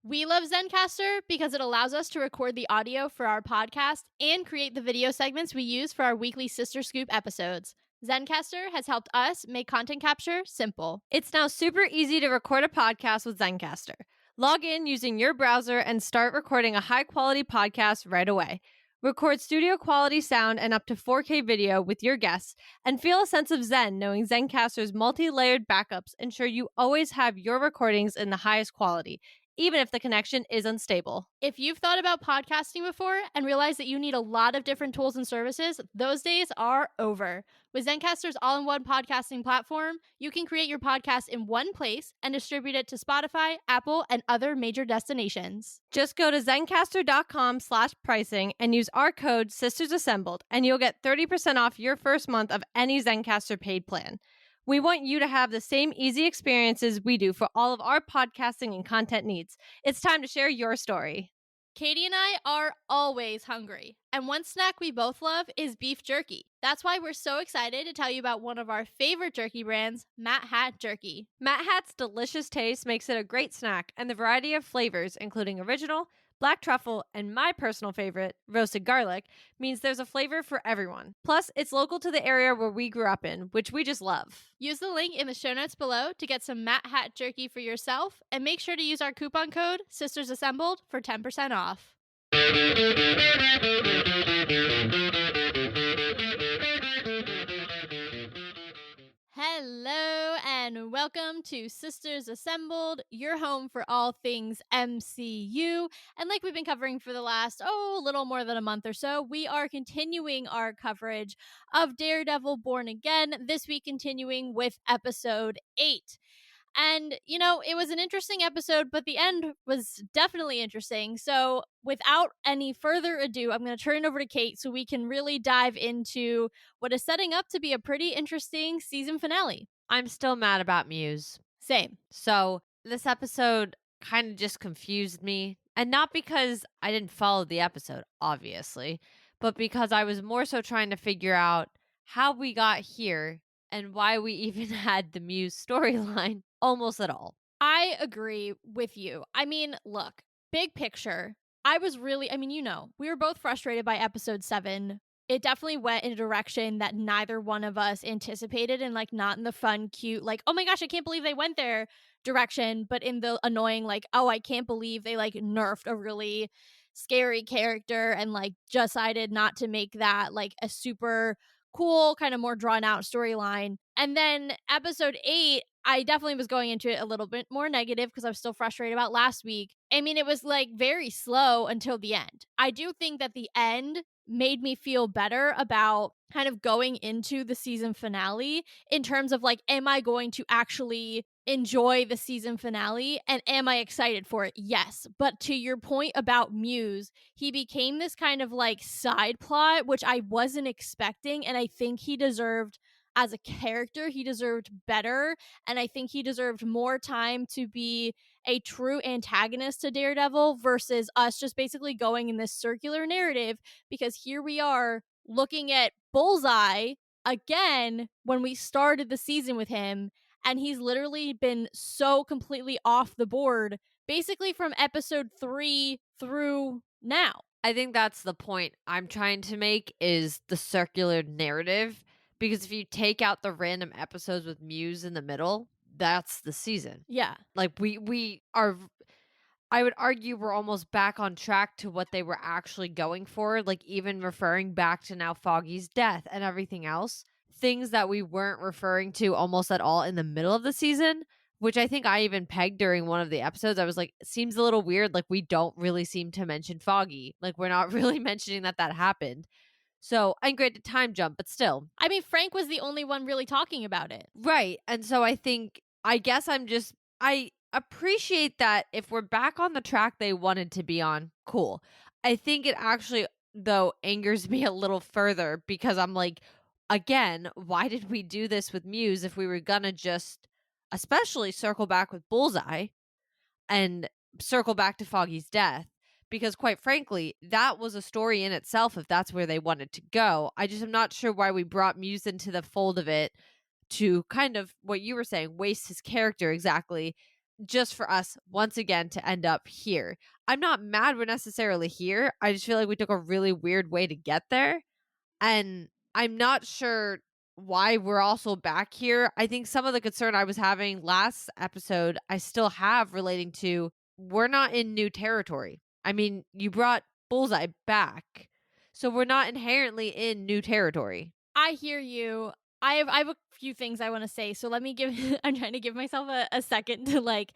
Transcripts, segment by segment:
We love Zencaster because it allows us to record the audio for our podcast and create the video segments we use for our weekly Sister Scoop episodes. Zencaster has helped us make content capture simple. It's now super easy to record a podcast with Zencaster. Log in using your browser and start recording a high-quality podcast right away. Record studio quality sound and up to 4K video with your guests, and feel a sense of zen knowing Zencaster's multi-layered backups ensure you always have your recordings in the highest quality, even if the connection is unstable. If you've thought about podcasting before and realized that you need a lot of different tools and services, those days are over. With Zencaster's all-in-one podcasting platform, you can create your podcast in one place and distribute it to Spotify, Apple, and other major destinations. Just go to zencastr.com/pricing and use our code SistersAssembled, and you'll get 30% off your first month of any Zencaster paid plan. We want you to have the same easy experiences we do for all of our podcasting and content needs. It's time to share your story. Katie and I are always hungry, and one snack we both love is beef jerky. That's why we're so excited to tell you about one of our favorite jerky brands, Matt Hat Jerky. Matt Hat's delicious taste makes it a great snack, and the variety of flavors, including original, black truffle, and my personal favorite, roasted garlic, means there's a flavor for everyone. Plus, it's local to the area where we grew up in, which we just love. Use the link in the show notes below to get some Matt Hat Jerky for yourself, and make sure to use our coupon code SistersAssembled for 10% off. Hello and welcome to Sisters Assembled, your home for all things MCU. And like we've been covering for the last, little more than a month or so, we are continuing our coverage of Daredevil Born Again, this week continuing with episode 8. And, it was an interesting episode, but the end was definitely interesting. So without any further ado, I'm going to turn it over to Kate so we can really dive into what is setting up to be a pretty interesting season finale. I'm still mad about Muse. Same. So this episode kind of just confused me. And not because I didn't follow the episode, obviously, but because I was more so trying to figure out how we got here and why we even had the Muse storyline almost at all. I agree with you. I mean, look, big picture, we were both frustrated by episode 7. It definitely went in a direction that neither one of us anticipated, and not in the fun, cute, oh my gosh, I can't believe they went there direction, but in the annoying, I can't believe they nerfed a really scary character and decided not to make that a super cool, kind of more drawn out storyline. And then episode 8, I definitely was going into it a little bit more negative because I was still frustrated about last week. I mean, it was very slow until the end. I do think that the end made me feel better about kind of going into the season finale in terms of am I going to actually enjoy the season finale and am I excited for it? Yes. But to your point about Muse, he became this kind of side plot, which I wasn't expecting, and I think he deserved, as a character, he deserved better, and I think he deserved more time to be a true antagonist to Daredevil versus us just basically going in this circular narrative, because here we are looking at Bullseye again when we started the season with him, and he's literally been so completely off the board basically from episode 3 through now. I think that's the point I'm trying to make, is the circular narrative. Because if you take out the random episodes with Muse in the middle, that's the season. Yeah. We are, I would argue we're almost back on track to what they were actually going for. Even referring back to now Foggy's death and everything else. Things that we weren't referring to almost at all in the middle of the season, which I think I even pegged during one of the episodes. I was like, it seems a little weird. We don't really seem to mention Foggy. We're not really mentioning that happened. So, and granted, time jump, but still. I mean, Frank was the only one really talking about it. Right. And so I appreciate that if we're back on the track they wanted to be on, cool. I think it actually, though, angers me a little further because I'm again, why did we do this with Muse if we were gonna just, especially circle back with Bullseye and circle back to Foggy's death? Because quite frankly, that was a story in itself if that's where they wanted to go. I just am not sure why we brought Muse into the fold of it to kind of, what you were saying, waste his character exactly just for us once again to end up here. I'm not mad we're necessarily here. I just feel like we took a really weird way to get there. And I'm not sure why we're also back here. I think some of the concern I was having last episode, I still have relating to we're not in new territory. I mean, you brought Bullseye back. So we're not inherently in new territory. I hear you. I have a few things I want to say. So let me give I'm trying to give myself a second to like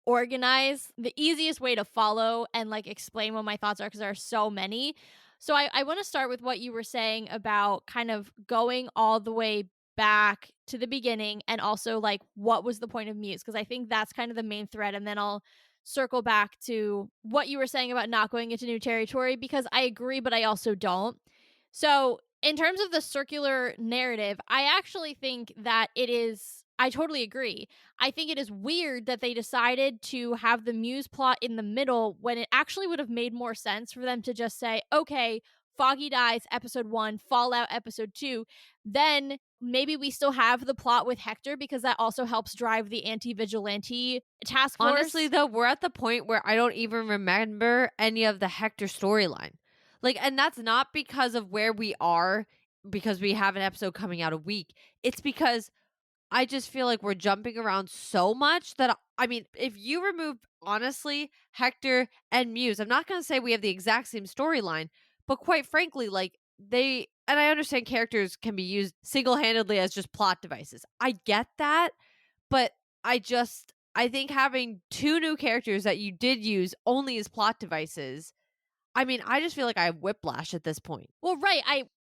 organize the easiest way to follow and like explain what my thoughts are because there are so many. So I want to start with what you were saying about kind of going all the way back to the beginning and also like what was the point of Muse because I think that's kind of the main thread and then I'll circle back to what you were saying about not going into new territory because I agree but I also don't. So, in terms of the circular narrative, I actually think that I totally agree. I think it is weird that they decided to have the Muse plot in the middle when it actually would have made more sense for them to just say, okay, Foggy dies episode 1, Fallout episode 2. Then maybe we still have the plot with Hector because that also helps drive the anti vigilante task Honestly, force. though, we're at the point where I don't even remember any of the Hector storyline. Like, and that's not because of where we are, because we have an episode coming out a week. It's because I just feel like we're jumping around so much that I mean, if you remove honestly Hector and Muse, I'm not going to say we have the exact same storyline, but quite frankly, like they and I understand characters can be used single-handedly as just plot devices. I get that, but I think having two new characters that you did use only as plot devices, I mean, I just feel like I have whiplash at this point. Well, right.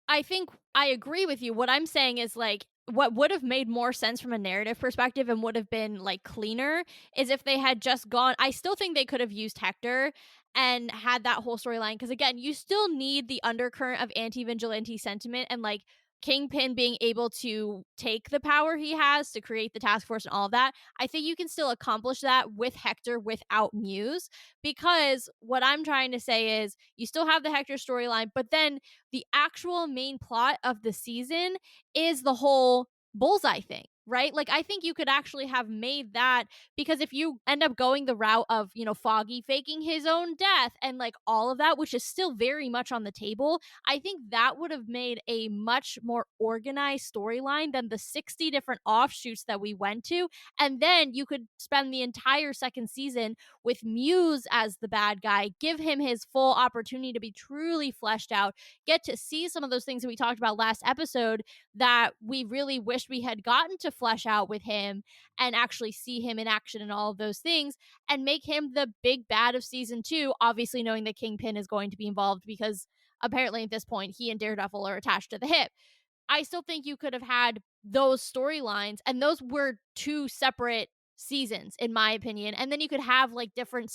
I think I agree with you. What I'm saying is like what would have made more sense from a narrative perspective and would have been like cleaner is if they had just gone. I still think they could have used Hector and had that whole storyline because again, you still need the undercurrent of anti-vigilante sentiment and like Kingpin being able to take the power he has to create the task force and all of that. I think you can still accomplish that with Hector without Muse because what I'm trying to say is you still have the Hector storyline, but then the actual main plot of the season is the whole bullseye thing, right? Like I think you could actually have made that because if you end up going the route of, Foggy faking his own death and like all of that, which is still very much on the table, I think that would have made a much more organized storyline than the 60 different offshoots that we went to. And then you could spend the entire second season with Muse as the bad guy, give him his full opportunity to be truly fleshed out, get to see some of those things that we talked about last episode that we really wished we had gotten to flesh out with him and actually see him in action and all of those things and make him the big bad of season 2, obviously knowing that Kingpin is going to be involved because apparently at this point he and Daredevil are attached to the hip. I still think you could have had those storylines, and those were two separate seasons in my opinion, and then you could have like different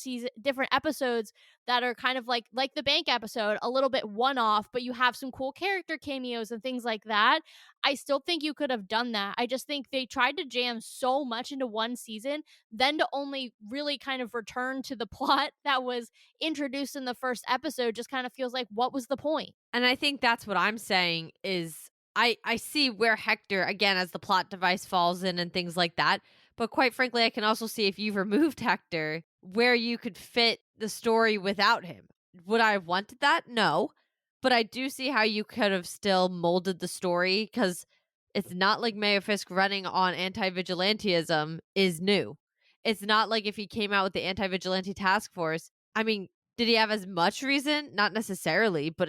episodes that are kind of like the bank episode, a little bit one off, but you have some cool character cameos and things like that. I still think you could have done that. I just think they tried to jam so much into one season, then to only really kind of return to the plot that was introduced in the first episode just kind of feels like what was the point? And I think that's what I'm saying is I see where Hector again as the plot device falls in and things like that. But quite frankly, I can also see if you've removed Hector where you could fit the story without him. Would I have wanted that? No. But I do see how you could have still molded the story because it's not like Mayor Fisk running on anti-vigilantism is new. It's not like if he came out with the anti-vigilante task force. I mean, did he have as much reason? Not necessarily, but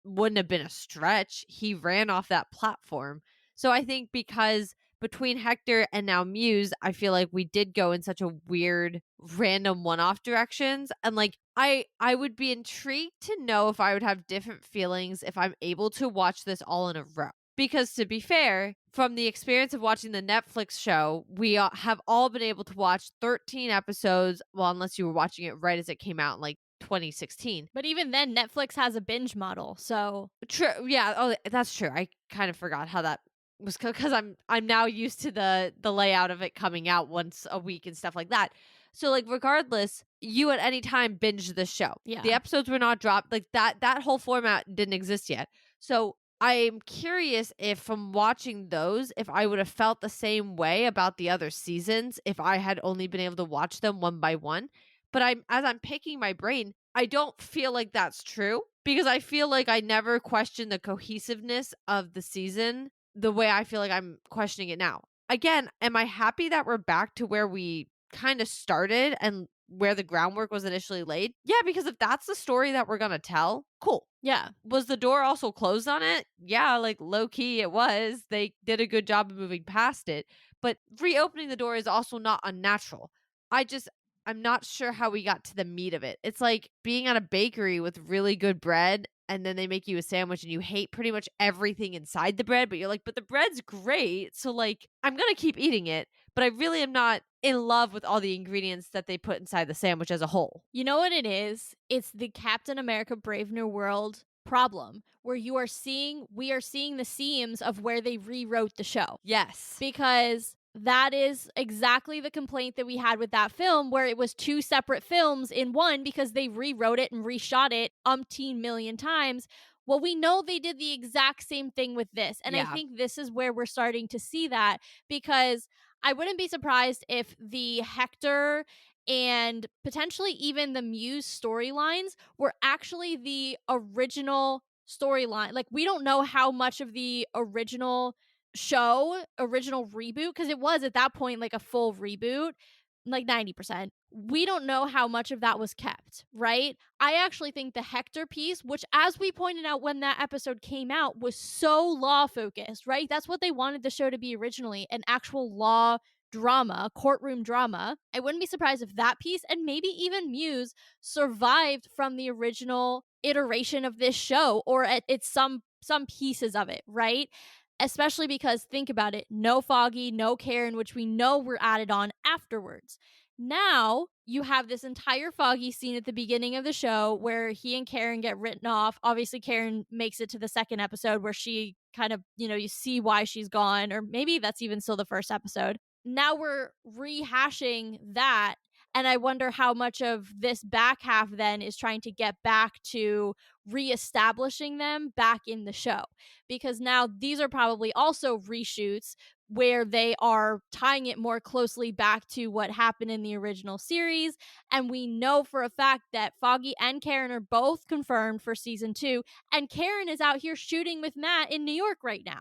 wouldn't have been a stretch. He ran off that platform. So I think because between Hector and now Muse, I feel like we did go in such a weird random one-off directions and like I would be intrigued to know if I would have different feelings if I'm able to watch this all in a row. Because to be fair, from the experience of watching the Netflix show, we have all been able to watch 13 episodes, well unless you were watching it right as it came out in like 2016. But even then, Netflix has a binge model, so True. Yeah. Oh, that's true. I kind of forgot how that was because I'm now used to the layout of it coming out once a week and stuff like that. So like regardless, you at any time binge the show. yeah. The episodes were not dropped like that. That whole format didn't exist yet. So I'm curious if from watching those, if I would have felt the same way about the other seasons if I had only been able to watch them one by one. But I'm picking my brain, I don't feel like that's true because I feel like I never questioned the cohesiveness of the season the way I feel like I'm questioning it now. Again, am I happy that we're back to where we kind of started and where the groundwork was initially laid? Yeah, because if that's the story that we're going to tell, cool. Yeah. Was the door also closed on it? Yeah, like low key it was. They did a good job of moving past it, but reopening the door is also not unnatural. I just I'm not sure how we got to the meat of it. It's like being at a bakery with really good bread and then they make you a sandwich and you hate pretty much everything inside the bread, but you're like, "But the bread's great." So like, I'm going to keep eating it, but I really am not in love with all the ingredients that they put inside the sandwich as a whole. You know what it is? It's the Captain America Brave New World problem where we are seeing the seams of where they rewrote the show. Yes. Because that is exactly the complaint that we had with that film, where it was two separate films in one because they rewrote it and reshot it umpteen million times. Well, we know they did the exact same thing with this. And I Yeah. think this is where we're starting to see that, because I wouldn't be surprised if the Hector and potentially even the Muse storylines were actually the original storyline. Like, we don't know how much of the original reboot, because it was at that point like a full reboot, like 90%. We don't know how much of that was kept, right? I actually think the Hector piece, which, as we pointed out when that episode came out, was so law focused, right? That's what they wanted the show to be originally, an actual law drama, courtroom drama. I wouldn't be surprised if that piece, and maybe even Muse, survived from the original iteration of this show, or it's some pieces of it, right? Especially because, think about it, no Foggy, no Karen, which we know were added on afterwards. Now you have this entire Foggy scene at the beginning of the show where he and Karen get written off. Obviously, Karen makes it to the second episode where she kind of, you see why she's gone, or maybe that's even still the first episode. Now we're rehashing that. And I wonder how much of this back half then is trying to get back to reestablishing them back in the show, because now these are probably also reshoots where they are tying it more closely back to what happened in the original series. And we know for a fact that Foggy and Karen are both confirmed for season 2, and Karen is out here shooting with Matt in New York right now.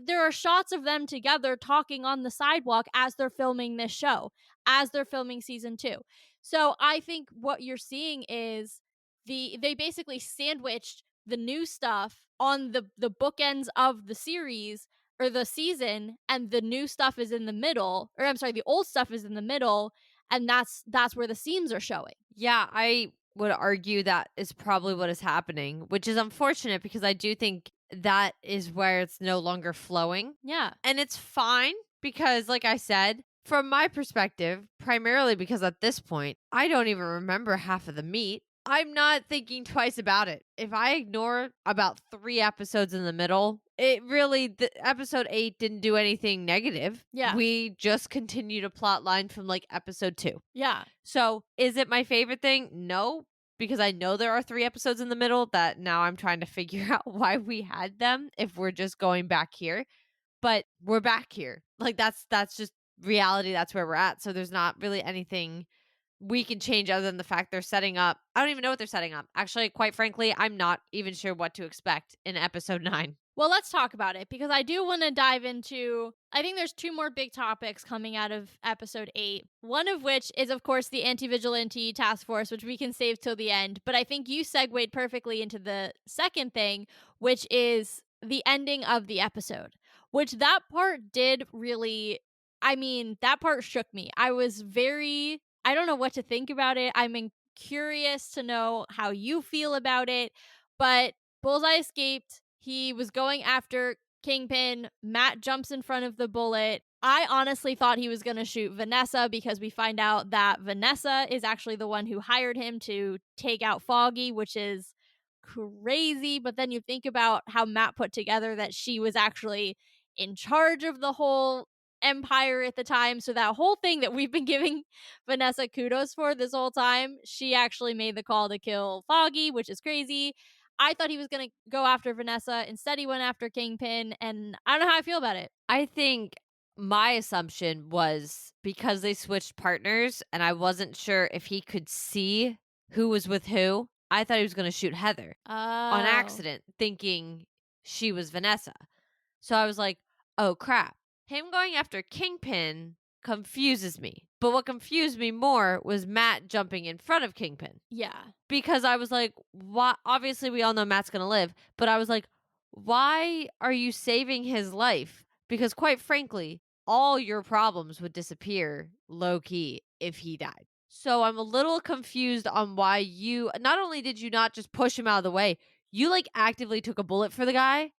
There are shots of them together talking on the sidewalk as they're filming this show, as they're filming season 2. So I think what you're seeing is they basically sandwiched the new stuff on the bookends of the series or the season, and the new stuff is in the middle, or I'm sorry, the old stuff is in the middle, and that's where the seams are showing. Yeah, I would argue that is probably what is happening, which is unfortunate because I do think that is where it's no longer flowing. Yeah. And it's fine because, like I said, from my perspective, primarily because at this point, I don't even remember half of the meat. I'm not thinking twice about it. If I ignore about 3 episodes in the middle, the episode 8 didn't do anything negative. Yeah. We just continued a plot line from like episode 2. Yeah. So, is it my favorite thing? No, because I know there are 3 episodes in the middle that now I'm trying to figure out why we had them if we're just going back here. But we're back here. Like that's just reality. That's where we're at. So there's not really anything we can change other than the fact they're setting up. I don't even know what they're setting up. Actually, quite frankly, I'm not even sure what to expect in episode 9. Well, let's talk about it, because I do want to dive into, I think there's 2 more big topics coming out of episode 8. One of which is, of course, the anti-vigilante task force, which we can save till the end. But I think you segued perfectly into the second thing, which is the ending of the episode, which that part did really, that part shook me. I don't know what to think about it. Curious to know how you feel about it. But Bullseye escaped. He was going after Kingpin. Matt jumps in front of the bullet. I honestly thought he was going to shoot Vanessa, because we find out that Vanessa is actually the one who hired him to take out Foggy, which is crazy. But then you think about how Matt put together that she was actually in charge of the whole empire at the time. So that whole thing that we've been giving Vanessa kudos for this whole time, she actually made the call to kill Foggy, which is crazy. I thought he was gonna go after Vanessa. Instead, he went after Kingpin, and I don't know how I feel about it. I think my assumption was because they switched partners and I wasn't sure if he could see who was with who, I thought he was going to shoot Heather on Oh, accident, thinking she was Vanessa. So I was like, oh crap. Him going after Kingpin confuses me. But what confused me more was Matt jumping in front of Kingpin yeah. because I was like, why? Obviously, we all know Matt's going to live, but I was like, why are you saving his life? Because quite frankly, all your problems would disappear low key if he died. So I'm a little confused on why you not only did you not just push him out of the way, you like actively took a bullet for the guy.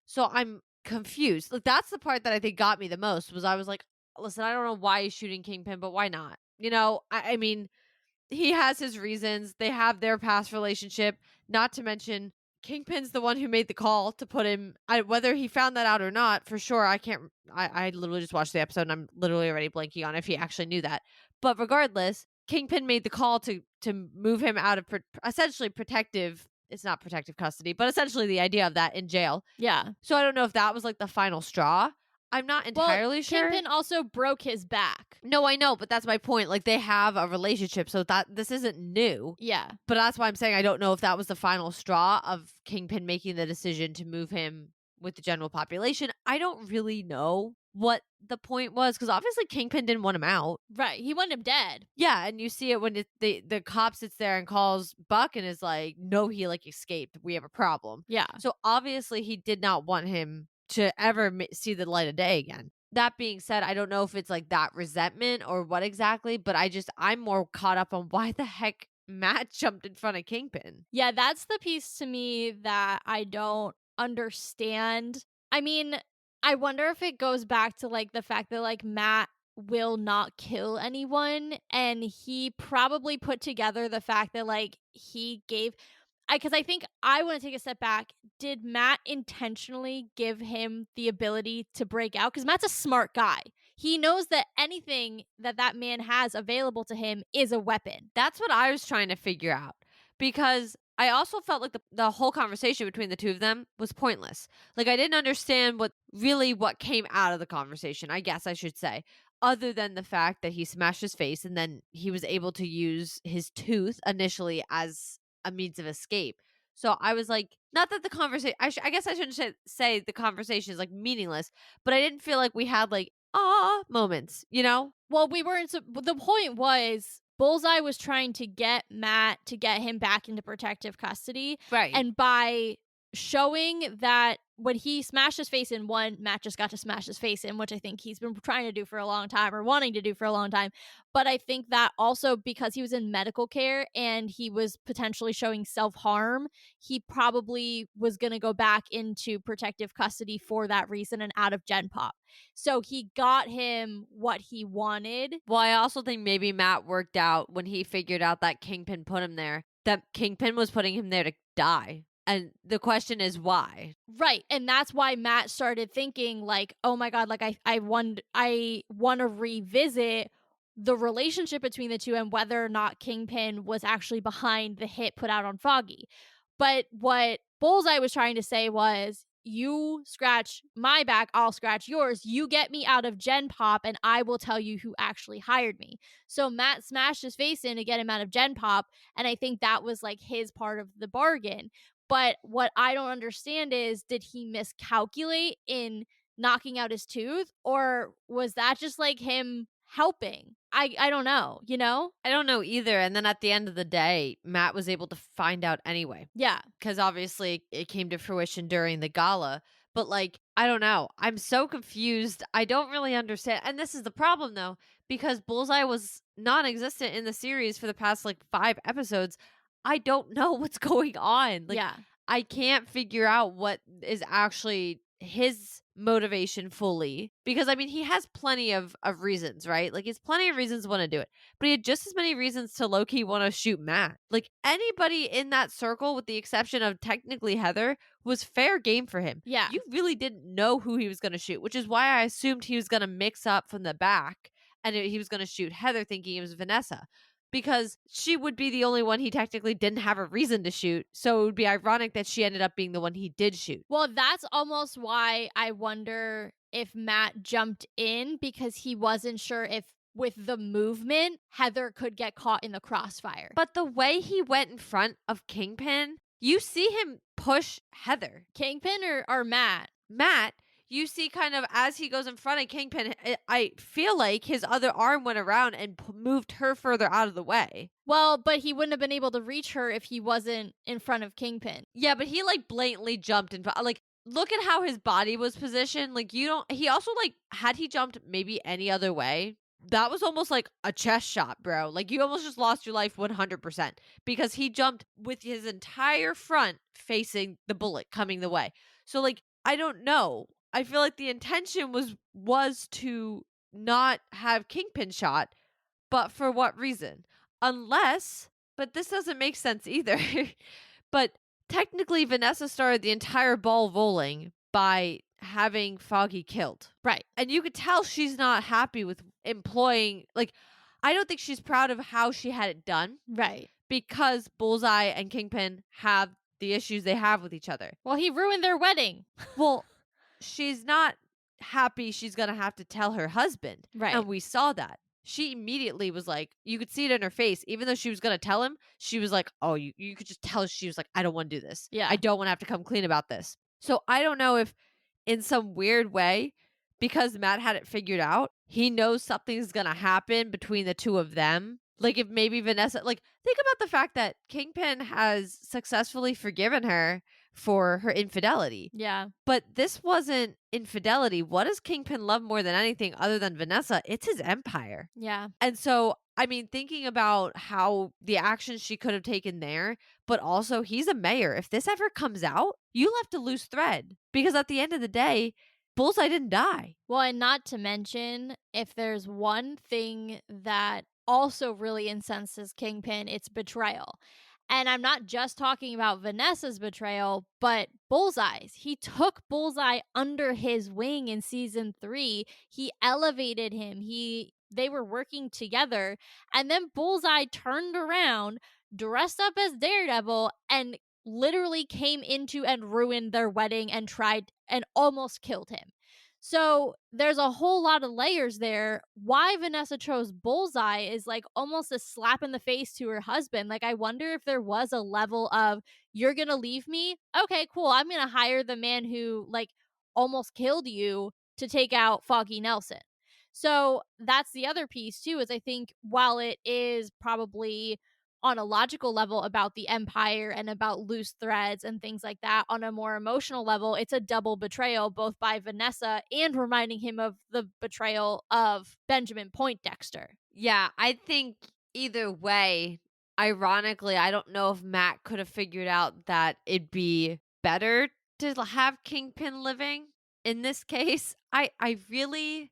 So I'm confused. Like that's the part that I think got me the most was I was like, listen, I don't know why he's shooting Kingpin, but why not? I mean, he has his reasons. They have their past relationship. Not to mention, Kingpin's the one who made the call to put him. Whether he found that out or not, for sure, I can't. I literally just watched the episode, and I'm literally already blanking on if he actually knew that. But regardless, Kingpin made the call to move him out of essentially protective. It's not protective custody, but essentially the idea of that in jail. Yeah. So I don't know if that was like the final straw. I'm not Well, entirely sure. Kingpin also broke his back. No, I know, but that's my point. Like they have a relationship, so that this isn't new. Yeah. But that's why I'm saying I don't know if that was the final straw of Kingpin making the decision to move him with the general population. I don't really know what the point was because obviously Kingpin didn't want him out. Right. He wanted him dead. Yeah, and you see it when the cop sits there and calls Buck and is like, "No, he like escaped. We have a problem." Yeah. So obviously he did not want him to ever see the light of day again. That being said, I don't know if it's like that resentment or what exactly, but I'm more caught up on why the heck Matt jumped in front of Kingpin. Yeah, that's the piece to me that I don't understand. I mean, I wonder if it goes back to like the fact that like Matt will not kill anyone, and he probably put together the fact that like he gave because I think I want to take a step back. Did Matt intentionally give him the ability to break out? Because Matt's a smart guy. He knows that anything that that man has available to him is a weapon. That's what I was trying to figure out because I also felt like the whole conversation between the two of them was pointless. Like I didn't understand what came out of the conversation, I guess I should say, other than the fact that he smashed his face and then he was able to use his tooth initially as a means of escape. So I was like, not that the conversation, I guess I shouldn't say the conversation is like meaningless, but I didn't feel like we had like, ah moments, you know? Well, we weren't. The point was Bullseye was trying to get Matt to get him back into protective custody, Right. and by showing that when he smashed his face in one, Matt just got to smash his face in, which I think he's been trying to do for a long time or wanting to do for a long time. But I think that also because he was in medical care and he was potentially showing self harm, he probably was going to go back into protective custody for that reason and out of Gen Pop. So he got him what he wanted. Well, I also think maybe Matt worked out when he figured out that Kingpin put him there, that Kingpin was putting him there to die. And the question is why? Right. And that's why Matt started thinking like, "Oh my god, like I want to revisit the relationship between the two and whether or not Kingpin was actually behind the hit put out on Foggy." But what Bullseye was trying to say was, "You scratch my back, I'll scratch yours. You get me out of Gen Pop and I will tell you who actually hired me." So Matt smashed his face in to get him out of Gen Pop, and I think that was like his part of the bargain. But what I don't understand is, did he miscalculate in knocking out his tooth, or was that just like him helping? I don't know, you know? I don't know either. And then at the end of the day, Matt was able to find out anyway. Yeah. Because obviously it came to fruition during the gala. But like, I don't know. I'm so confused. I don't really understand. And this is the problem though, because Bullseye was non existent in the series for the past like 5 episodes. I don't know what's going on. Like, Yeah. I can't figure out what is actually his motivation fully because I mean he has plenty of reasons, right? Like he has plenty of reasons to want to do it, but he had just as many reasons to low-key want to shoot Matt. Like anybody in that circle with the exception of technically Heather was fair game for him. Yeah. You really didn't know who he was going to shoot, which is why I assumed he was going to mix up from the back and he was going to shoot Heather thinking it was Vanessa because she would be the only one he technically didn't have a reason to shoot. So it would be ironic that she ended up being the one he did shoot. Well, that's almost why I wonder if Matt jumped in, because he wasn't sure if with the movement, Heather could get caught in the crossfire. But the way he went in front of Kingpin, you see him push Heather. Kingpin or Matt? Matt, you see kind of as he goes in front of Kingpin, I feel like his other arm went around and moved her further out of the way. Well, but he wouldn't have been able to reach her if he wasn't in front of Kingpin. Yeah, but he like blatantly jumped in front. Like, look at how his body was positioned. Like, you don't, he also like, had he jumped maybe any other way, that was almost like a chest shot, bro. Like, you almost just lost your life 100% because he jumped with his entire front facing the bullet coming the way. So, like, I don't know. I feel like the intention was to not have Kingpin shot, but for what reason? Unless, but this doesn't make sense either. But technically, Vanessa started the entire ball rolling by having Foggy killed. Right. And you could tell she's not happy with employing, like, I don't think she's proud of how she had it done. Right. Because Bullseye and Kingpin have the issues they have with each other. Well, he ruined their wedding. Well, she's not happy she's going to have to tell her husband. Right. And we saw that. She immediately was like, you could see it in her face. Even though she was going to tell him, she was like, oh, you could just tell she was like, I don't want to do this. Yeah. I don't want to have to come clean about this. So I don't know if in some weird way, because Matt had it figured out, he knows something's going to happen between the two of them. Like if maybe Vanessa, like think about the fact that Kingpin has successfully forgiven her for her infidelity. Yeah. But this wasn't infidelity. What does Kingpin love more than anything other than Vanessa? It's his empire. Yeah. And so, I mean, thinking about how the actions she could have taken there, but also he's a mayor. If this ever comes out, you left a loose thread because at the end of the day, Bullseye didn't die. Well, and not to mention, if there's one thing that also really incenses Kingpin, it's betrayal. And I'm not just talking about Vanessa's betrayal, but Bullseye's. He took Bullseye under his wing in season 3. He elevated him. They were working together, and then Bullseye turned around, dressed up as Daredevil, and literally came into and ruined their wedding and tried and almost killed him. So there's a whole lot of layers there. Why Vanessa chose Bullseye is like almost a slap in the face to her husband. Like, I wonder if there was a level of, you're going to leave me? Okay, cool. I'm going to hire the man who like almost killed you to take out Foggy Nelson. So that's the other piece too, is I think while it is probably on a logical level about the empire and about loose threads and things like that, on a more emotional level, it's a double betrayal, both by Vanessa and reminding him of the betrayal of Benjamin Poindexter. Yeah, I think either way, ironically, I don't know if Matt could have figured out that it'd be better to have Kingpin living in this case. I really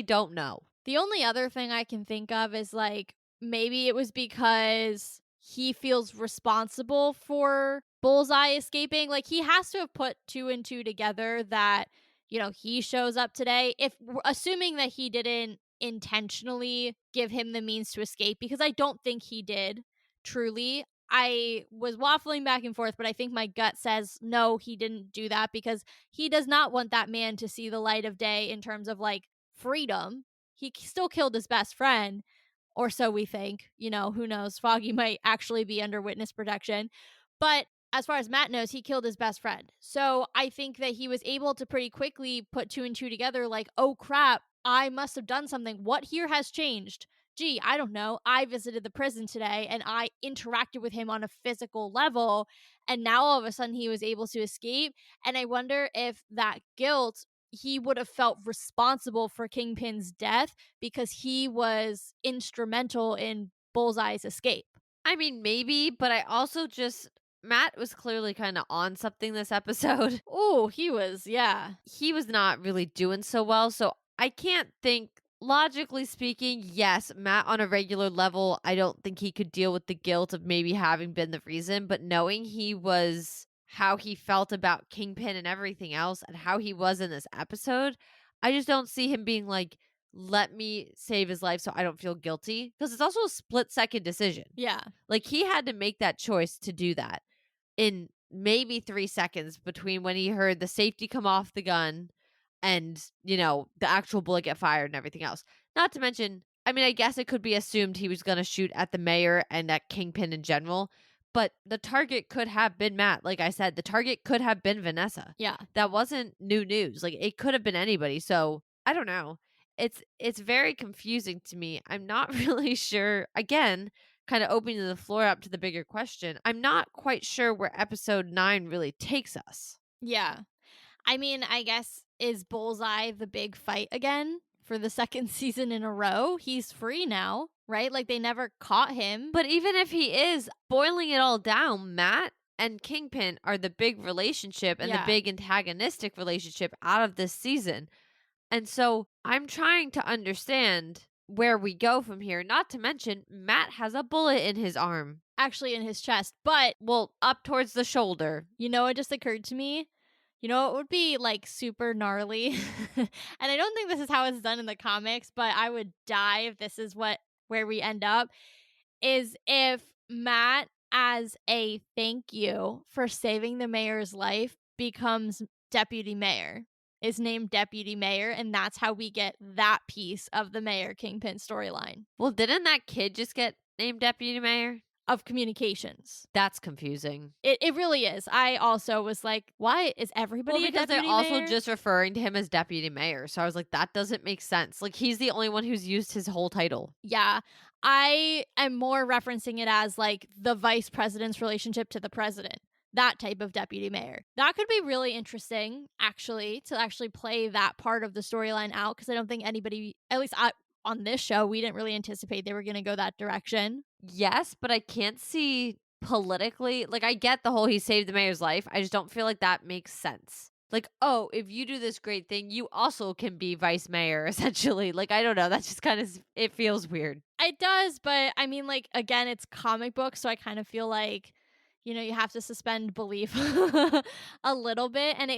don't know. The only other thing I can think of is like, maybe it was because he feels responsible for Bullseye escaping. Like, he has to have put 2 and 2 together that, you know, he shows up today. If assuming that he didn't intentionally give him the means to escape, because I don't think he did, truly. I was waffling back and forth, but I think my gut says no, he didn't do that, because he does not want that man to see the light of day in terms of like freedom. He still killed his best friend. Or so we think. You know, who knows? Foggy might actually be under witness protection. But as far as Matt knows, he killed his best friend. So I think that he was able to pretty quickly put 2 and 2 together, like, oh crap, I must have done something. What here has changed? Gee, I don't know. I visited the prison today and I interacted with him on a physical level. And now all of a sudden he was able to escape. And I wonder if that guilt, he would have felt responsible for Kingpin's death because he was instrumental in Bullseye's escape. I mean, maybe, but I also just, Matt was clearly kind of on something this episode. Oh, he was, yeah. He was not really doing so well, so I can't think, logically speaking, yes, Matt on a regular level, I don't think he could deal with the guilt of maybe having been the reason, but knowing he was, how he felt about Kingpin and everything else and how he was in this episode, I just don't see him being like, let me save his life so I don't feel guilty, because it's also a split-second decision. Yeah. Like, he had to make that choice to do that in maybe 3 seconds between when he heard the safety come off the gun and, the actual bullet get fired and everything else. Not to mention, I mean, I guess it could be assumed he was gonna shoot at the mayor and at Kingpin in general, but the target could have been Matt. Like I said, the target could have been Vanessa. Yeah. That wasn't new news. Like, it could have been anybody. So, I don't know. It's very confusing to me. I'm not really sure. Again, kind of opening the floor up to the bigger question. I'm not quite sure where episode 9 really takes us. Yeah. I mean, I guess is Bullseye the big fight again for the second season in a row? He's free now, right? Like they never caught him. But even if he is, boiling it all down, Matt and Kingpin are the big relationship and the Yeah. big antagonistic relationship out of this season. And so I'm trying to understand where we go from here. Not to mention, Matt has a bullet in his arm. Actually in his chest. But Well, up towards the shoulder. you know, it just occurred to me. You know, it would be like super gnarly. And I don't think this is how it's done in the comics, but I would die if this is where we end up. Is if Matt, as a thank you for saving the mayor's life, becomes deputy mayor, is named deputy mayor, and that's how we get that piece of the mayor Kingpin storyline Well, didn't that kid just get named deputy mayor? of communications. That's confusing. It really is. I also was like, why is everybody Well, a because they're deputy also mayor? just referring to him as deputy mayor. So I was like, that doesn't make sense. Like, he's the only one who's used his whole title. Yeah. I am more referencing it as like the vice president's relationship to the president. That type of deputy mayor. That could be really interesting, actually, to actually play that part of the storyline out. Because I don't think anybody, at least on this show, we didn't really anticipate they were going to go that direction. Yes, but I can't see politically. Like, I get the whole he saved the mayor's life. I just don't feel like that makes sense. Like, oh, if you do this great thing, you also can be vice mayor, essentially. Like, I don't know. That's just kind of, it feels weird. It does, but I mean, like, again, it's comic book, so I kind of feel like, you know, you have to suspend belief a little bit. And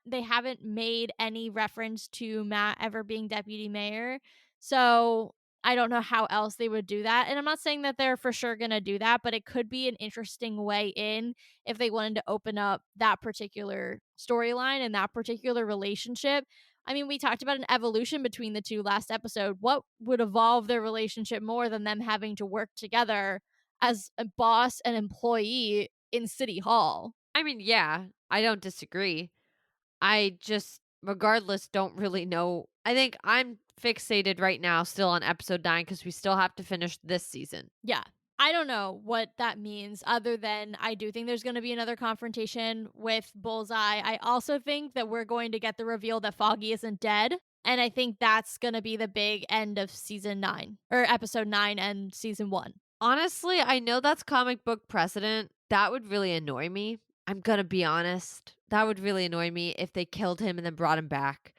they haven't made any reference to Matt ever being deputy mayor. So I don't know how else they would do that. And I'm not saying that they're for sure gonna do that, but it could be an interesting way in if they wanted to open up that particular storyline and that particular relationship. I mean, we talked about an evolution between the two last episode. What would evolve their relationship more than them having to work together as a boss and employee in City Hall? I mean, yeah, I don't disagree. I just, regardless, don't really know. I think I'm fixated right now still on episode 9 because we still have to finish this season. Yeah. I don't know what that means other than I do think there's going to be another confrontation with Bullseye. I also think that we're going to get the reveal that Foggy isn't dead. And I think that's going to be the big end of season 9 or episode 9 and season 1. Honestly, I know that's comic book precedent. That would really annoy me. I'm gonna be honest. That would really annoy me if they killed him and then brought him back.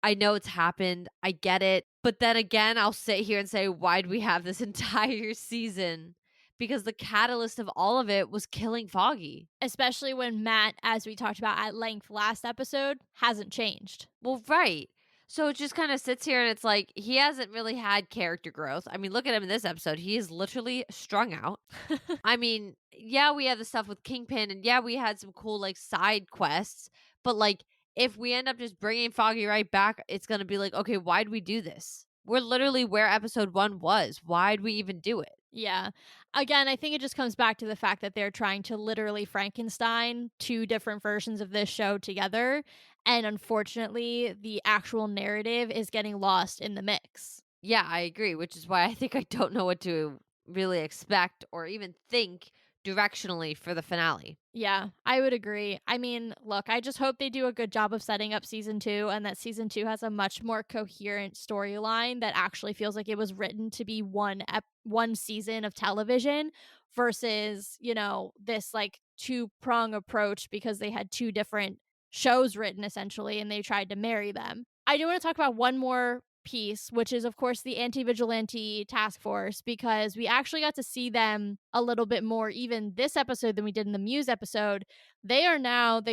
I know it's happened. I get it. But then again, I'll sit here and say, why'd we have this entire season? Because the catalyst of all of it was killing Foggy. Especially when Matt, as we talked about at length last episode, hasn't changed. Well, right. So it just kind of sits here and it's like he hasn't really had character growth. I mean, look at him in this episode. He is literally strung out. I mean, yeah, we have the stuff with Kingpin and yeah, we had some cool like side quests, but like if we end up just bringing Foggy right back, it's going to be like, okay, why'd we do this? We're literally where episode 1 was. Why'd we even do it? Yeah. Again, I think it just comes back to the fact that they're trying to literally Frankenstein two different versions of this show together. And unfortunately, the actual narrative is getting lost in the mix. Yeah, I agree, which is why I think I don't know what to really expect or even think directionally for the finale. Yeah, I would agree. I mean, look, I just hope they do a good job of setting up season 2 and that season 2 has a much more coherent storyline that actually feels like it was written to be one season of television versus, you know, this like two-prong approach because they had two different shows written essentially and they tried to marry them. I do want to talk about one more piece, which is, of course, the anti vigilante task force, because we actually got to see them a little bit more even this episode than we did in the Muse episode. They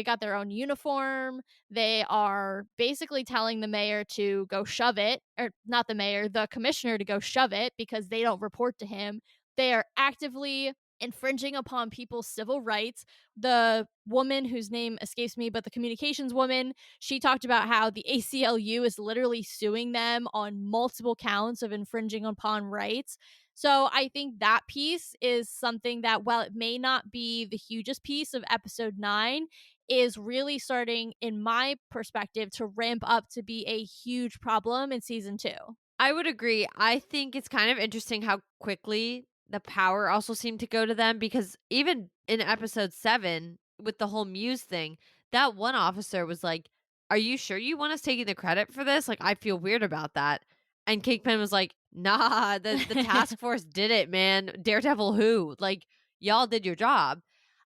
got their own uniform. They are basically telling the mayor to go shove it, or not the mayor, the commissioner to go shove it because they don't report to him. They are actively infringing upon people's civil rights. The woman whose name escapes me, but the communications woman, she talked about how the ACLU is literally suing them on multiple counts of infringing upon rights. So I think that piece is something that, while it may not be the hugest piece of episode 9, is really starting, in my perspective, to ramp up to be a huge problem in season 2. I would agree. I think it's kind of interesting how quickly the power also seemed to go to them because even in episode 7 with the whole Muse thing, that one officer was like, "Are you sure you want us taking the credit for this? Like I feel weird about that." And Kingpin was like, "Nah, the task force did it, man. Daredevil who? Like y'all did your job."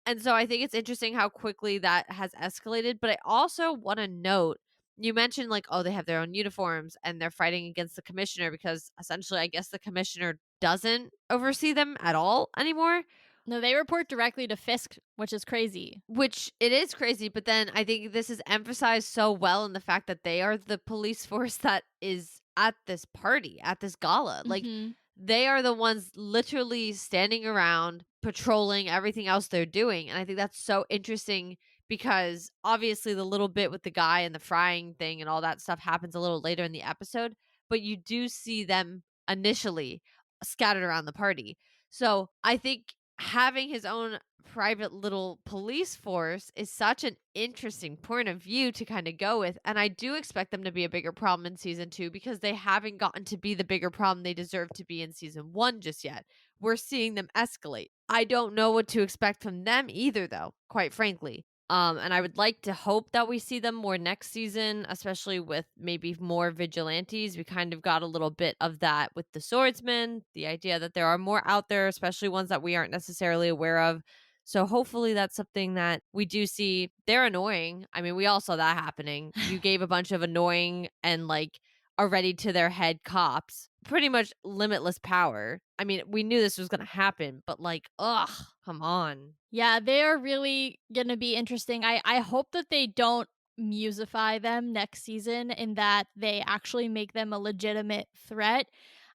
And so I think it's interesting how quickly that has escalated. But I also want to note you mentioned, like, oh, they have their own uniforms and they're fighting against the commissioner because essentially, I guess the commissioner doesn't oversee them at all anymore, No, they report directly to Fisk, which is crazy. which it is crazy. But then I think this is emphasized so well in the fact that they are the police force that is at this party, at this gala. Like, Mhm. they are the ones literally standing around patrolling everything else they're doing. And I think that's so interesting because obviously the little bit with the guy and the frying thing and all that stuff happens a little later in the episode, but you do see them initially scattered around the party. So I think having his own private little police force is such an interesting point of view to kind of go with. And I do expect them to be a bigger problem in season 2 because they haven't gotten to be the bigger problem they deserve to be in season 1 just yet. We're seeing them escalate. I don't know what to expect from them either, though, quite frankly. And I would like to hope that we see them more next season, especially with maybe more vigilantes. We kind of got a little bit of that with the swordsman, the idea that there are more out there, especially ones that we aren't necessarily aware of. So hopefully that's something that we do see. They're annoying. I mean, we all saw that happening. You gave a bunch of annoying and like are ready to their head cops pretty much limitless power. I mean, we knew this was going to happen, but like, ugh, come on. Yeah, they are really going to be interesting. I hope that they don't musify them next season, in that they actually make them a legitimate threat.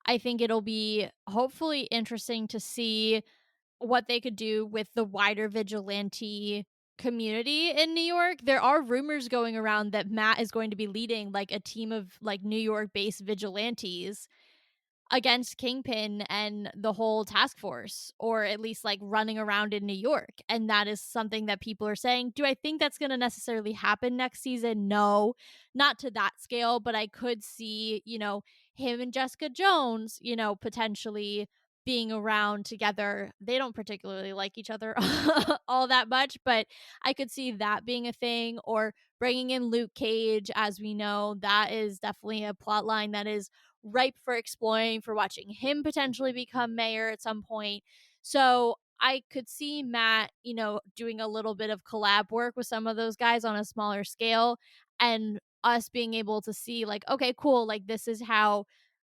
I think it'll be hopefully interesting to see what they could do with the wider vigilante community in New York. There are rumors going around that Matt is going to be leading like a team of like New York based vigilantes against Kingpin and the whole task force, or at least like running around in New York. And that is something that people are saying. Do I think that's going to necessarily happen next season? No, not to that scale, but I could see, him and Jessica Jones, potentially being around together. They don't particularly like each other all that much, but I could see that being a thing, or bringing in Luke Cage. As we know, that is definitely a plot line that is ripe for exploring, for watching him potentially become mayor at some point. So I could see Matt, doing a little bit of collab work with some of those guys on a smaller scale, and us being able to see, like, okay, cool, like this is how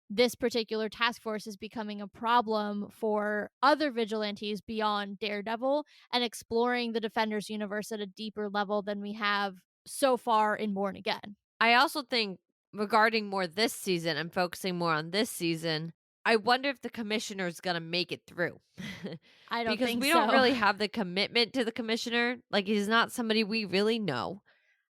this particular task force is becoming a problem for other vigilantes beyond Daredevil, and exploring the Defenders universe at a deeper level than we have so far in Born Again. I also think regarding more this season and focusing more on this season, I wonder if the commissioner is going to make it through. I don't Because think we don't so. really have the commitment to the commissioner. Like, he's not somebody we really know.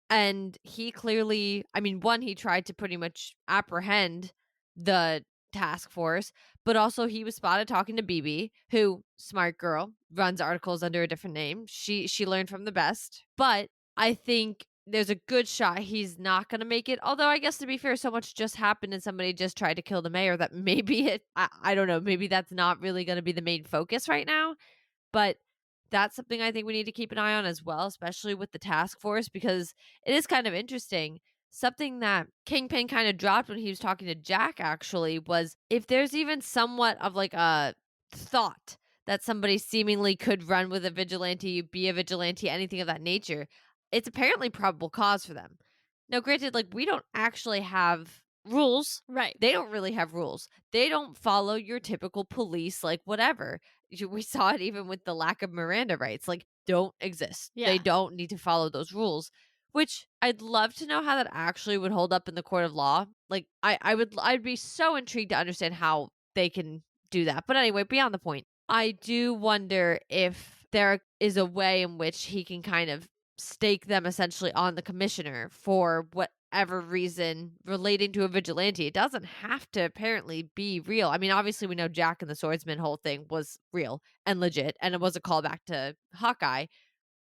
And he clearly, I mean, one, he tried to pretty much apprehend the task force, but also he was spotted talking to BB, who, smart girl, runs articles under a different name. She learned from the best. But I think there's a good shot he's not going to make it. Although I guess to be fair, so much just happened and somebody just tried to kill the mayor that maybe I don't know, maybe that's not really going to be the main focus right now. But that's something I think we need to keep an eye on as well, especially with the task force, because it is kind of interesting. Something that Kingpin kind of dropped when he was talking to Jack actually was if there's even somewhat of like a thought that somebody seemingly could run with a vigilante, be a vigilante, anything of that nature, it's apparently probable cause for them. Now, granted, like we don't actually have rules. Right. They don't really have rules. They don't follow your typical police, like, whatever. We saw it even with the lack of Miranda rights, like, don't exist. They Yeah. don't need to follow those rules, which I'd love to know how that actually would hold up in the court of law. Like, I'd be so intrigued to understand how they can do that. But anyway, beyond the point, I do wonder if there is a way in which he can kind of stake them essentially on the commissioner for whatever reason relating to a vigilante. It doesn't have to apparently be real. I mean, obviously, we know Jack and the swordsman whole thing was real and legit, and it was a callback to Hawkeye.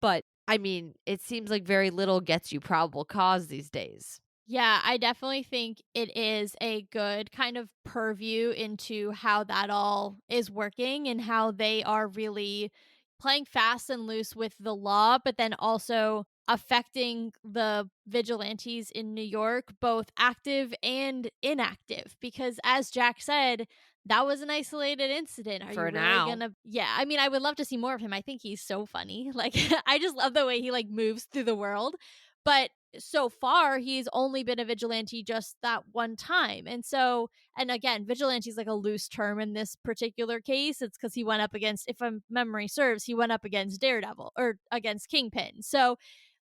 But I mean, it seems like very little gets you probable cause these days. Yeah, I definitely think it is a good kind of purview into how that all is working and how they are really playing fast and loose with the law, but then also affecting the vigilantes in New York, both active and inactive. Because as Jack said, that was an isolated incident. Are you For really now. gonna? Yeah, I mean, I would love to see more of him. I think he's so funny. Like, I just love the way he like moves through the world. But so far he's only been a vigilante just that one time. And so, and again, vigilante is like a loose term in this particular case. It's because he went up against, if memory serves, he went up against Daredevil or against Kingpin. So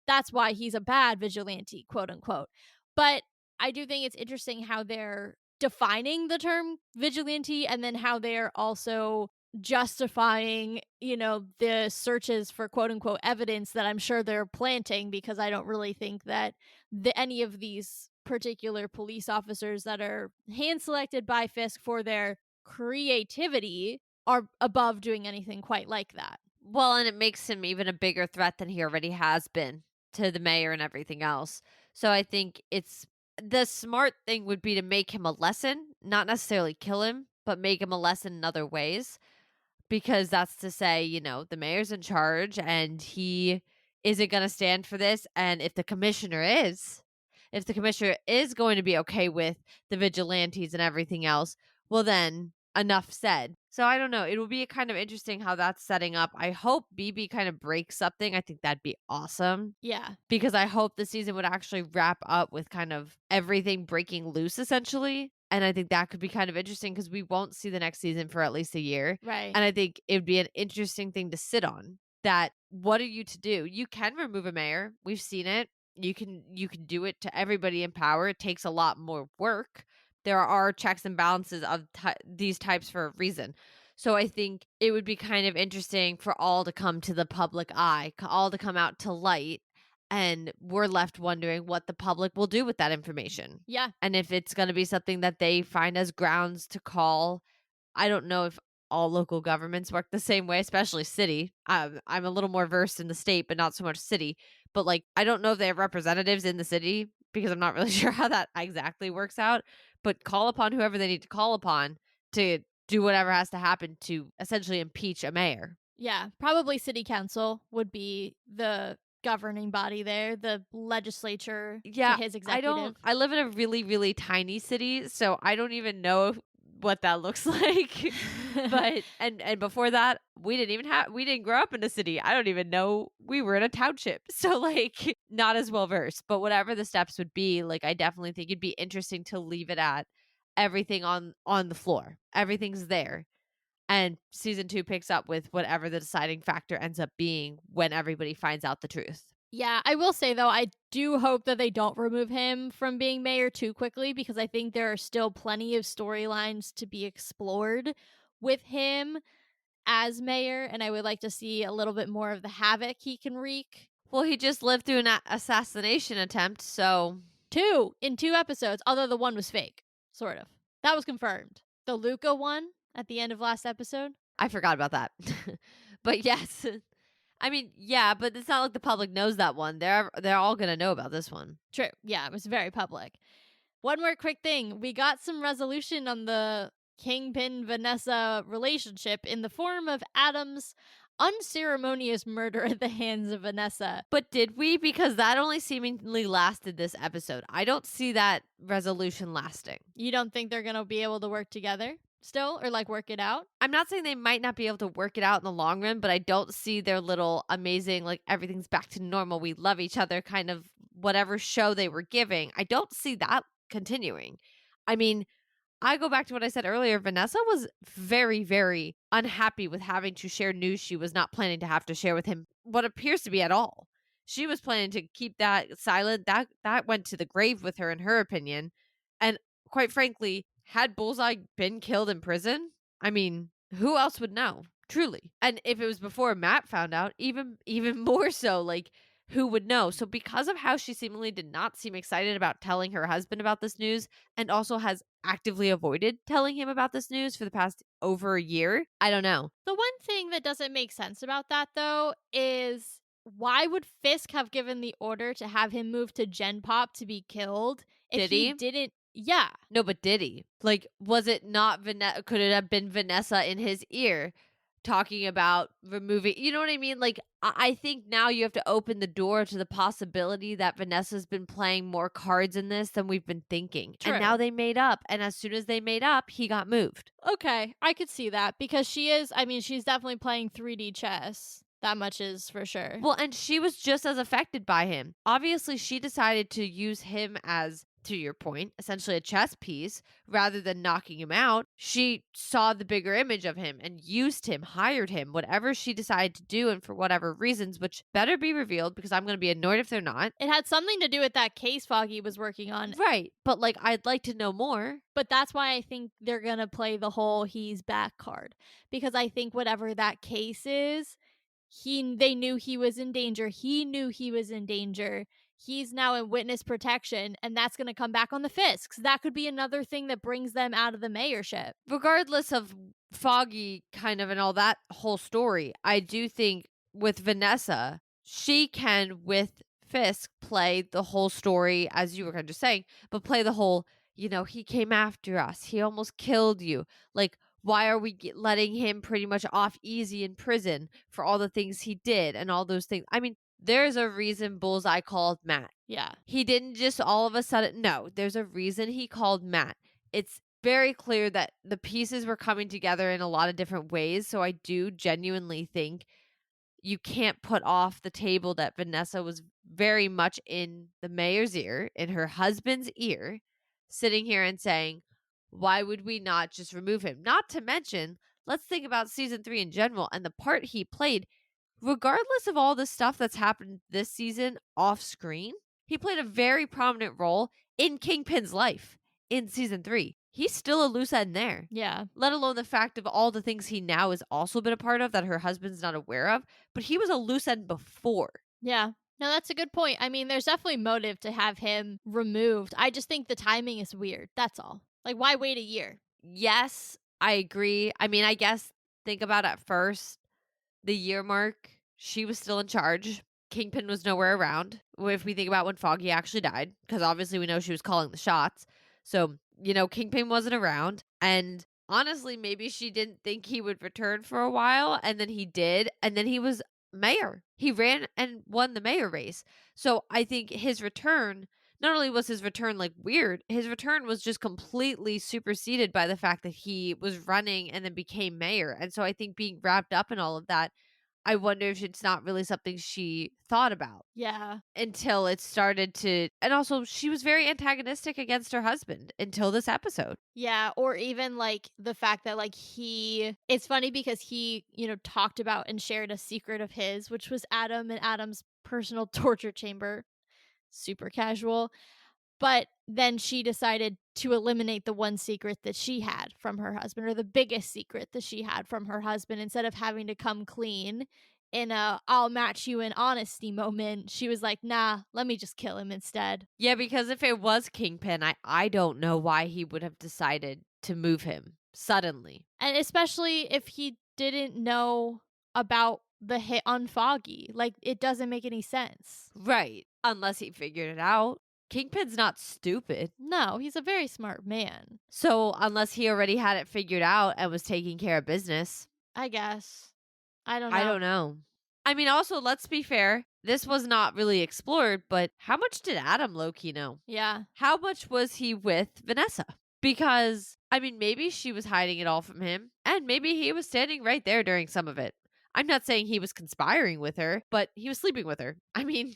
that's why he's a bad vigilante, quote unquote. But I do think it's interesting how they're defining the term vigilante and then how they're also justifying, the searches for quote unquote evidence that I'm sure they're planting, because I don't really think that any of these particular police officers that are hand selected by Fisk for their creativity are above doing anything quite like that. Well, and it makes him even a bigger threat than he already has been to the mayor and everything else. So I think it's the smart thing would be to make him a lesson, not necessarily kill him, but make him a lesson in other ways. Because that's to say, the mayor's in charge and he isn't going to stand for this. And if the commissioner is going to be okay with the vigilantes and everything else, well, then enough said. So I don't know. It will be kind of interesting how that's setting up. I hope BB kind of breaks something. I think that'd be awesome Yeah. because I hope the season would actually wrap up with kind of everything breaking loose essentially. And I think that could be kind of interesting because we won't see the next season for at least a year. Right. And I think it would be an interesting thing to sit on. That what are you to do? You can remove a mayor. We've seen it. You can do it to everybody in power. It takes a lot more work. There are checks and balances of these types for a reason. So I think it would be kind of interesting for all to come to the public eye, all to come out to light, and we're left wondering what the public will do with that information. Yeah. And if it's going to be something that they find as grounds to call. I don't know if all local governments work the same way, especially city. I'm a little more versed in the state, but not so much city. But like, I don't know if they have representatives in the city because I'm not really sure how that exactly works out. But call upon whoever they need to call upon to do whatever has to happen to essentially impeach a mayor. Yeah. Probably city council would be the governing body there, the legislature to Yeah, his I don't. executive. I live in a really, really tiny city, so I don't even know what that looks like. But and before that, we didn't grow up in a city. I don't even know we were in a township. So like not as well versed. But whatever the steps would be, like I definitely think it'd be interesting to leave it at everything on the floor. Everything's there. And season 2 picks up with whatever the deciding factor ends up being when everybody finds out the truth. Yeah, I will say though, I do hope that they don't remove him from being mayor too quickly, because I think there are still plenty of storylines to be explored with him as mayor, and I would like to see a little bit more of the havoc he can wreak. Well, he just lived through an assassination attempt, so In 2 episodes, although the one was fake, sort of. That was confirmed. The Luca one at the end of last episode. I forgot about that. But yes. I mean, yeah, but it's not like the public knows that one. They're all going to know about this one. True. Yeah, it was very public. One more quick thing. We got some resolution on the Kingpin Vanessa relationship in the form of Adam's unceremonious murder at the hands of Vanessa. But did we? Because that only seemingly lasted this episode. I don't see that resolution lasting. You don't think they're going to be able to work together still, or like work it out? I'm not saying they might not be able to work it out in the long run, but I don't see their little amazing, like everything's back to normal, we love each other kind of whatever show they were giving. I don't see that continuing. I mean, I go back to what I said earlier. Vanessa was very, very unhappy with having to share news she was not planning to have to share with him what appears to be at all. She was planning to keep that silent. That went to the grave with her in her opinion. And quite frankly, had Bullseye been killed in prison, I mean, who else would know? Truly. And if it was before Matt found out, even more so, like who would know? So because of how she seemingly did not seem excited about telling her husband about this news and also has actively avoided telling him about this news for the past over a year, I don't know. The one thing that doesn't make sense about that, though, is why would Fisk have given the order to have him move to Gen Pop to be killed if Did he he? didn't? Yeah, No, but did he? Like, was it not Vanessa? Could it have been Vanessa in his ear talking about removing? You know what I mean? Like, I think now you have to open the door to the possibility that Vanessa's been playing more cards in this than we've been thinking. And now true. they made up. And as soon as they made up, he got moved. Okay, I could see that because she is, I mean, she's definitely playing 3D chess. That much is for sure. Well, and she was just as affected by him. Obviously, she decided to use him as, to your point, essentially a chess piece rather than knocking him out. She saw the bigger image of him and used him, hired him, whatever she decided to do, and for whatever reasons, which better be revealed because I'm going to be annoyed if they're not. It had something to do with that case Foggy was working on, Right. But like, I'd like to know more. but that's why I think they're going to play the whole he's back card because I think whatever that case is, they knew he was in danger. He knew he was in danger. He's now in witness protection, and that's going to come back on the Fisks. That could be another thing that brings them out of the mayorship. Regardless of Foggy kind of and all that whole story, I do think with Vanessa, she can with Fisk play the whole story as you were kind of saying, but play the whole, he came after us. He almost killed you. Like, why are we letting him pretty much off easy in prison for all the things he did and all those things? I mean, there's a reason Bullseye called Matt. Yeah. He didn't just all of a sudden, no, there's a reason he called Matt. It's very clear that the pieces were coming together in a lot of different ways. So I do genuinely think you can't put off the table that Vanessa was very much in the mayor's ear, in her husband's ear, sitting here and saying, why would we not just remove him? Not to mention, let's think about season 3 in general and the part he played. Regardless of all the stuff that's happened this season off screen, he played a very prominent role in Kingpin's life in season 3. He's still a loose end there. Yeah. Let alone the fact of all the things he now has also been a part of that her husband's not aware of, but he was a loose end before. Yeah. No, that's a good point. I mean, there's definitely motive to have him removed. I just think the timing is weird. That's all. Like, why wait a year? Yes, I agree. I mean, I guess think about at first, the year mark, she was still in charge. Kingpin was nowhere around. If we think about when Foggy actually died, because obviously we know she was calling the shots. So, Kingpin wasn't around. And honestly, maybe she didn't think he would return for a while. And then he did. And then he was mayor. He ran and won the mayor race. So I think his return, not only was his return like weird, his return was just completely superseded by the fact that he was running and then became mayor. And so I think being wrapped up in all of that, I wonder if it's not really something she thought about Yeah. until it started to. And also, she was very antagonistic against her husband until this episode. Yeah. Or even like the fact that, like, it's funny because he, talked about and shared a secret of his, which was Adam and Adam's personal torture chamber. Super casual. But then she decided to eliminate the one secret that she had from her husband, or the biggest secret that she had from her husband. Instead of having to come clean in a I'll match you in honesty moment, she was like, nah, let me just kill him instead. Yeah, because if it was Kingpin, I don't know why he would have decided to move him suddenly. And especially if he didn't know about the hit on Foggy. Like, it doesn't make any sense. Right. Unless he figured it out. Kingpin's not stupid. No, he's a very smart man, So unless he already had it figured out and was taking care of business, I guess. I don't know. I don't know. I mean, also, let's be fair. This was not really explored, but how much did Adam low-key know? Yeah. How much was he with Vanessa? Because, I mean, maybe she was hiding it all from him, and maybe he was standing right there during some of it. I'm not saying he was conspiring with her, but he was sleeping with her. I mean,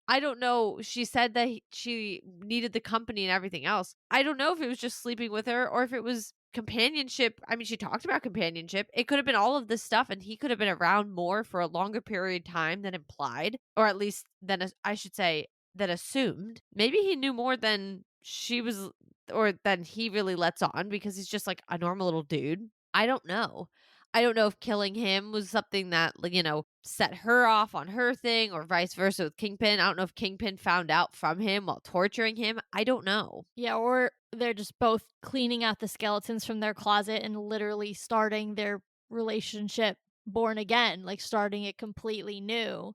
I don't know. She said that she needed the company and everything else. I don't know if it was just sleeping with her or if it was companionship. I mean, she talked about companionship. It could have been all of this stuff, and he could have been around more for a longer period of time than implied, or at least than I should say than assumed. Maybe he knew more than she was, or than he really lets on because he's just like a normal little dude. I don't know. I don't know if killing him was something that, like, set her off on her thing or vice versa with Kingpin. I don't know if Kingpin found out from him while torturing him. I don't know. Yeah, or they're just both cleaning out the skeletons from their closet and literally starting their relationship born again, like starting it completely new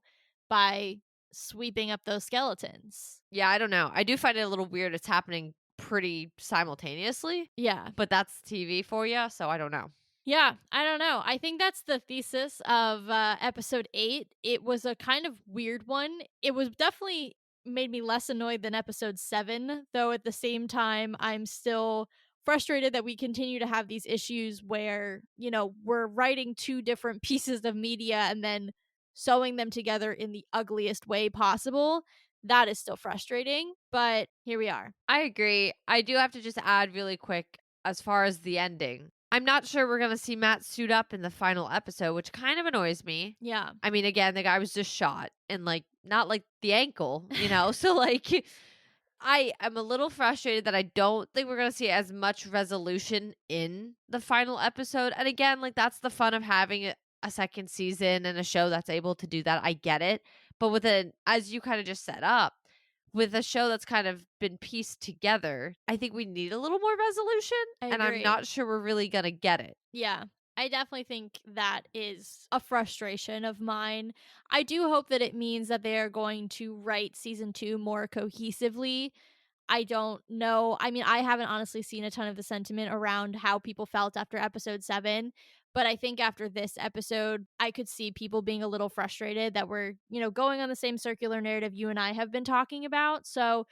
by sweeping up those skeletons. Yeah, I don't know. I do find it a little weird it's happening pretty simultaneously, Yeah. but that's TV for you, so I don't know. Yeah, I don't know. I think that's the thesis of episode 8. It was a kind of weird one. It was definitely made me less annoyed than episode 7, though at the same time, I'm still frustrated that we continue to have these issues where, we're writing two different pieces of media and then sewing them together in the ugliest way possible. That is still frustrating, but here we are. I agree. I do have to just add really quick as far as the ending. I'm not sure we're going to see Matt suit up in the final episode, which kind of annoys me. Yeah. I mean, again, the guy was just shot and like not like the ankle, So like I am a little frustrated that I don't think we're going to see as much resolution in the final episode. And again, like that's the fun of having a second season and a show that's able to do that. I get it. But with it, as you kind of just set up, with a show that's kind of been pieced together, I think we need a little more resolution. I And I'm agree. not sure we're really going to get it. Yeah, I definitely think that is a frustration of mine. I do hope that it means that they are going to write season 2 more cohesively. I don't know. I mean, I haven't honestly seen a ton of the sentiment around how people felt after episode 7, but I think after this episode, I could see people being a little frustrated that we're, going on the same circular narrative you and I have been talking about. So,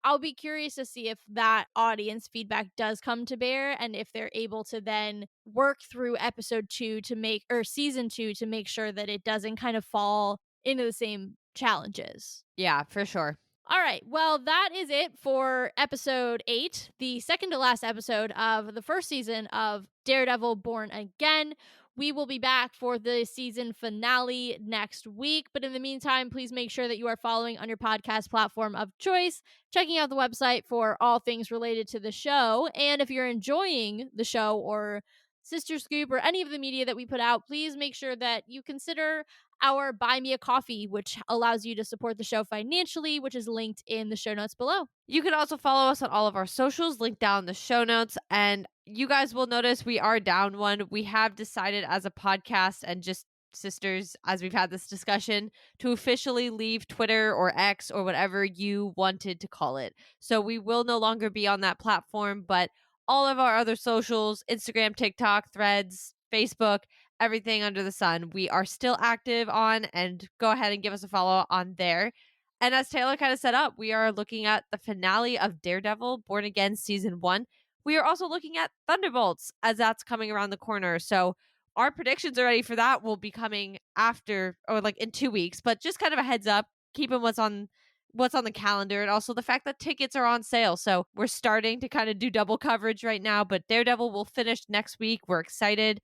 I'll be curious to see if that audience feedback does come to bear and if they're able to then work through episode 2 to make or season 2 to make sure that it doesn't kind of fall into the same challenges. Yeah, for sure. All right. Well, that is it for episode 8, the second to last episode of the first season of Daredevil Born Again. We will be back for the season finale next week. But in the meantime, please make sure that you are following on your podcast platform of choice, checking out the website for all things related to the show. And if you're enjoying the show or Sister Scoop or any of the media that we put out, please make sure that you consider our Buy Me a Coffee, which allows you to support the show financially, which is linked in the show notes below. You can also follow us on all of our socials, linked down in the show notes. And you guys will notice we are down one. We have decided as a podcast and just sisters, as we've had this discussion, to officially leave Twitter or X or whatever you wanted to call it. So we will no longer be on that platform, but all of our other socials, Instagram, TikTok, Threads, Facebook, everything under the sun, we are still active on, and go ahead and give us a follow on there. And as Taylor kind of set up, we are looking at the finale of Daredevil Born Again season 1. We are also looking at Thunderbolts as that's coming around the corner. So our predictions already for that will be coming after, or like in 2 weeks, but just kind of a heads up, keeping what's on the calendar, and also the fact that tickets are on sale. So we're starting to kind of do double coverage right now, but Daredevil will finish next week. We're excited.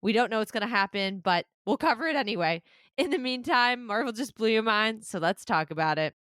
We don't know what's going to happen, but we'll cover it anyway. In the meantime, Marvel just blew your mind, so let's talk about it.